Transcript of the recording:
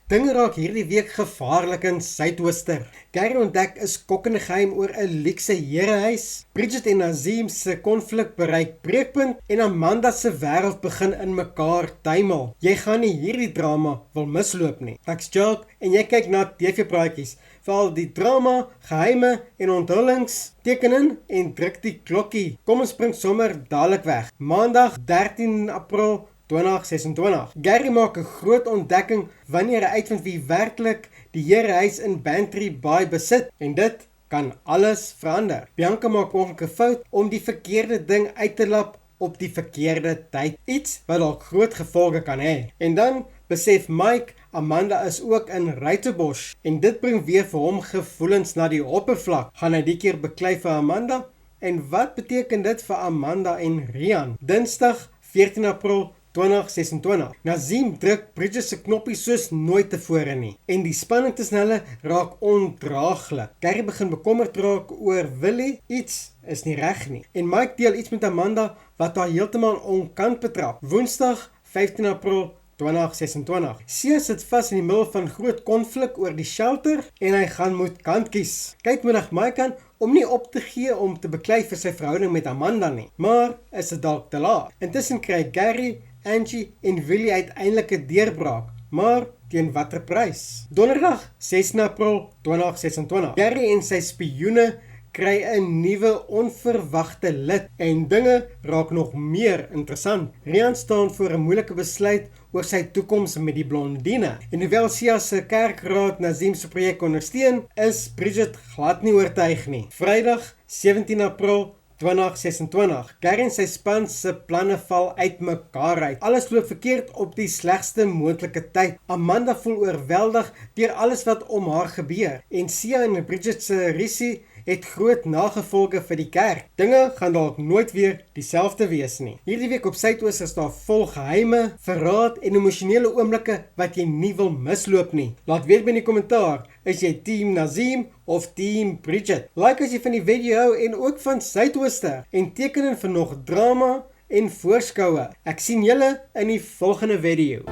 Dinge raak hierdie week gevaarlik in Suidooster. Gary ontdek 'n skokkende geheim oor 'n luukse herehuis. Bridget en Nazim se konflik bereik breekpunt en Amanda se wêreld begin in mekaar tuimel. Jy gaan nie hierdie drama wil misloop nie. Ek's Jock en jy kyk na TV-praatjies. Veral die drama, geheime en onthullings. Teken in en druk die klokkie. Kom ons spring sommer dadelik weg. Maandag 13 April 2026. Gary maak 'n groot ontdekking wanneer hy uitvind wie werklik die herehuis in Bantry Bay besit en dit kan alles verander. Bianca maak ongeluk 'n fout om die verkeerde ding uit te lap op die verkeerde tyd. Iets wat dalk groot gevolge kan hê. En dan besef Mike Amanda is ook in Ruitenbosch en dit bring weer vir hom gevoelens na die oppervlak. Gaan hy die keer beklei vir Amanda? En wat beteken dit vir Amanda en Rian? Dinsdag 14 April 2026. Nazim druk Bridget se knoppie soos nooit tevore nie. En die spanning tussen hulle raak ondraaglik. Gary begin bekommerd raak oor Willie. Iets is nie reg nie. En Mike deel iets met Amanda wat haar heeltemal onkant betrap. Woensdag 15 April 2026. Sia sit vas in die middel van groot konflik oor die shelter en hy gaan moet kant kies. Kyk middag Mike aan om nie op te gee om te beklei vir sy verhouding met Amanda nie. Maar is dit dalk te laat? Intussen kry Gary, Angie en Willie uiteindelik 'n deurbraak, maar teen watter prys? Donderdag 16 April 2026. Gary en sy spioene kry 'n nuwe onverwagte lid en dinge raak nog meer interessant. Rian staan voor 'n moeilike besluit oor sy toekoms met die blondine. En hoewel Sia se kerkraad Nazim se projek ondersteun, is Bridget glad nie oortuig nie. Vrydag 17 April 2026. Gary en sy span se planne val uitmekaar uit. Alles loop verkeerd op die slegste moontlike tyd. Amanda voel oorweldig deur alles wat om haar gebeur. En Sia en Bridget se rusie het groot nagevolge vir die kerk. Dinge gaan dalk nooit weer dieselfde wees nie. Hierdie week op Suidooster is daar vol geheime, verraad en emosionele oomblikke wat jy nie wil misloop nie. Laat weet by die kommentaar, is jy team Nazim of team Bridget? Like as jy van die video hou en ook van Suidooster en teken in vir nog drama en voorskoue. Ek sien julle in die volgende video.